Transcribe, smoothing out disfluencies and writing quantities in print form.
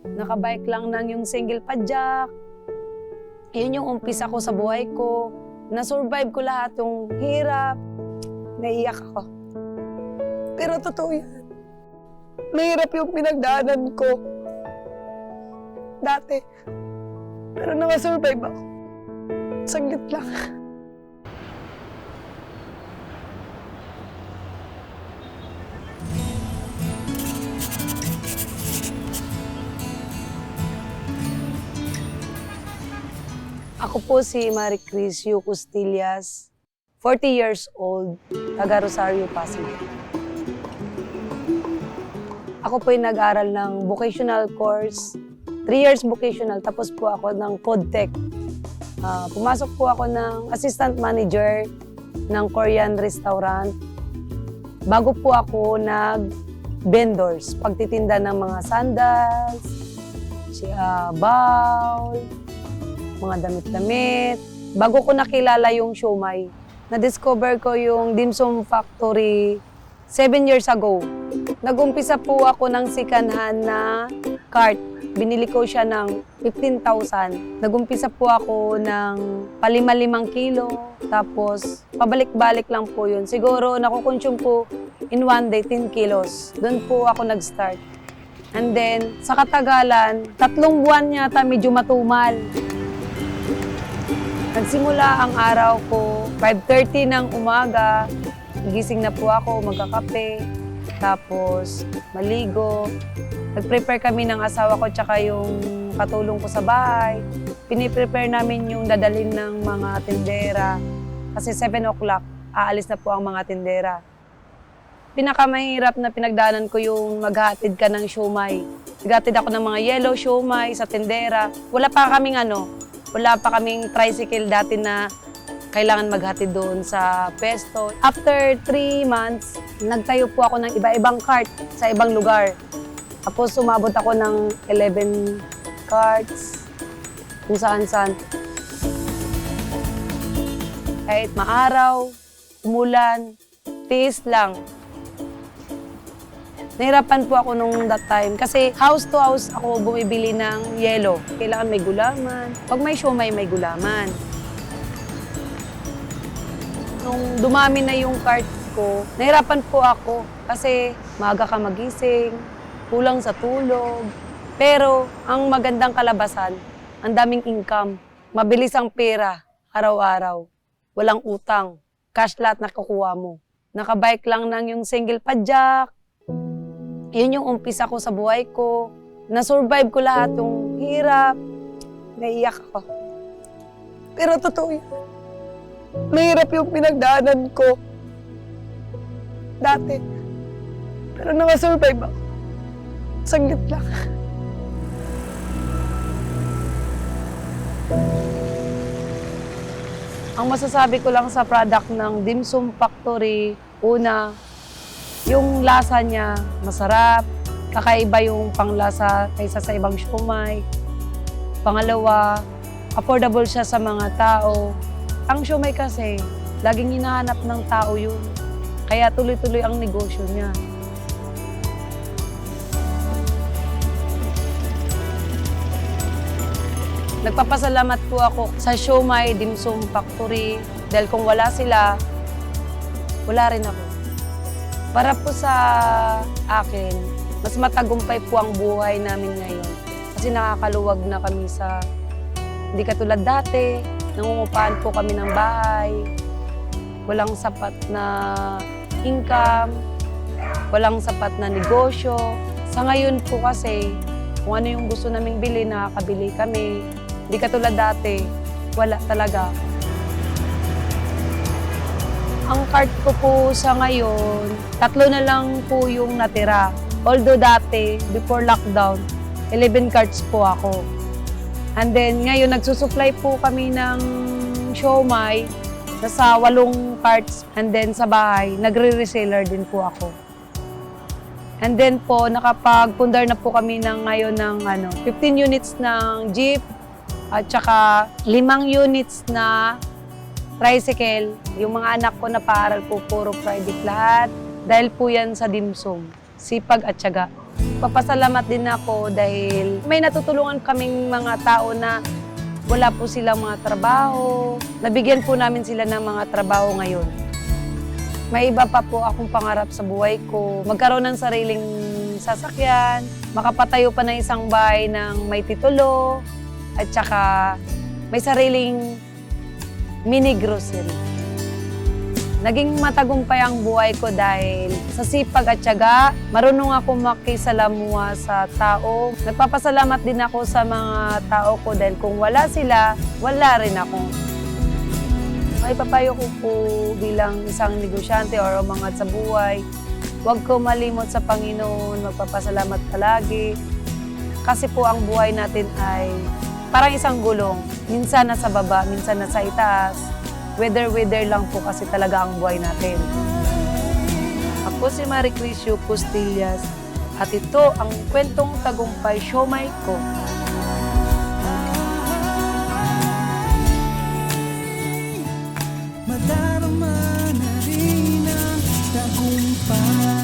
Nakabike lang ng yung single padjak. Yun yung umpisa ko sa buhay ko. Na-survive ko lahat yung hirap. Naiyak ako. Pero totoo yan. Mahirap yung pinagdaanan ko dati. Pero nakasurvive ako. Saglit lang. Ako po si Marie Cris Yu Custillas, 40 years old, taga Rosario, Pasig. Ako po ay nag-aral ng vocational course, 3 years vocational, tapos po ako ng food tech. Pumasok po ako ng assistant manager ng Korean restaurant. Bago po ako nag-vendors, pagtitinda ng mga sandals, bowl, mga damit-damit. Bago ko nakilala yung siomai, na-discover ko yung Dim Sum Factory 7 years ago. Nag-umpisa po ako ng second-hand na cart. Binili ko siya ng 15,000. Nag-umpisa po ako ng 5 kilo. Tapos, pabalik-balik lang po yun. Siguro, nakukonsume po in one day, 10 kilos. Doon po ako nag-start. And then, sa katagalan, 3 buwan yata medyo matumal. Nagsimula ang araw ko, 5:30 ng umaga. Gising na po ako, magkakape. Tapos, maligo. Nag-prepare kami ng asawa ko tsaka yung katulong ko sa bahay. Piniprepare namin yung dadalhin ng mga tindera. Kasi 7 o'clock, aalis na po ang mga tindera. Pinakamahirap na pinagdaanan ko yung maghatid ka ng siomai. Naghatid ako ng mga yellow siomai sa tindera. Wala pa kaming tricycle dati na kailangan maghatid doon sa pesto. After 3 months, nagtayo po ako ng iba-ibang cart sa ibang lugar. Tapos sumabot ako ng 11 carts kung saan-saan. Kahit maaraw, umulan, tiis lang. Nahirapan po ako nung that time kasi house to house ako bumibili ng yelo. Kailangan may gulaman. Pag may siomai, may gulaman. Nung dumami na yung cart ko, nahirapan po ako kasi maaga ka magising, kulang sa tulog. Pero ang magandang kalabasan, ang daming income, mabilis ang pera, araw-araw. Walang utang, cash lahat nakukuha mo. Nakabike lang ng yung single padjak. Yun yung umpisa ko sa buhay ko. Na-survive ko lahat yung hirap. Naiyak ako. Pero totoo yun. Mahirap yung pinagdaanan ko dati. Pero nakasurvive ako. Saglit lang. Ang masasabi ko lang sa product ng Dim Sum Factory, una, yung lasa niya masarap, kakaiba yung panglasa kaysa sa ibang siomai. Pangalawa, affordable siya sa mga tao. Ang siomai kasi, laging hinahanap ng tao yun. Kaya tuloy-tuloy ang negosyo niya. Nagpapasalamat po ako sa siomai Dim Sum Factory dahil kung wala sila, wala rin ako. Para po sa akin, mas matagumpay po ang buhay namin ngayon. Kasi nakakaluwag na kami sa, hindi katulad dati, nangungupahan po kami ng bahay, walang sapat na income, walang sapat na negosyo. Sa ngayon po kasi, kung ano yung gusto naming bili, nakakabili kami. Hindi katulad dati, wala talaga. Ang cart ko po sa ngayon, 3 na lang po yung natira. Although dati, before lockdown, 11 carts po ako. And then ngayon, nagsusupply po kami ng siomai, nasa 8 carts. And then sa bahay, nagre-reseller din po ako. And then po, nakapag-pundar na po kami ngayon ng 15 units ng jeep, at saka 5 units na tricycle. Yung mga anak ko na paaral po, puro private lahat. Dahil po yan sa Dim Sum, sipag at tiyaga. Papasalamat din ako dahil may natutulungan kaming mga tao na wala po silang mga trabaho. Nabigyan po namin sila ng mga trabaho ngayon. May iba pa po akong pangarap sa buhay ko. Magkaroon ng sariling sasakyan, makapatayo pa ng isang bahay ng may titulo, at saka may sariling mini grocery. Naging matagumpay ang buhay ko dahil sa sipag at tiyaga, marunong ako makisalamuha sa tao. Nagpapasalamat din ako sa mga tao ko dahil kung wala sila, wala rin ako. May papayo ko po bilang isang negosyante or umangat sa buhay. Huwag ko malimot sa Panginoon, magpapasalamat palagi. Kasi po ang buhay natin ay parang isang gulong. Minsan nasa baba, minsan nasa itaas. Weather lang po kasi talaga ang buhay natin. Ako si Marie Crisio Costillas at ito ang kwentong tagumpay siomai ko. Madarama na rin ang tagumpay.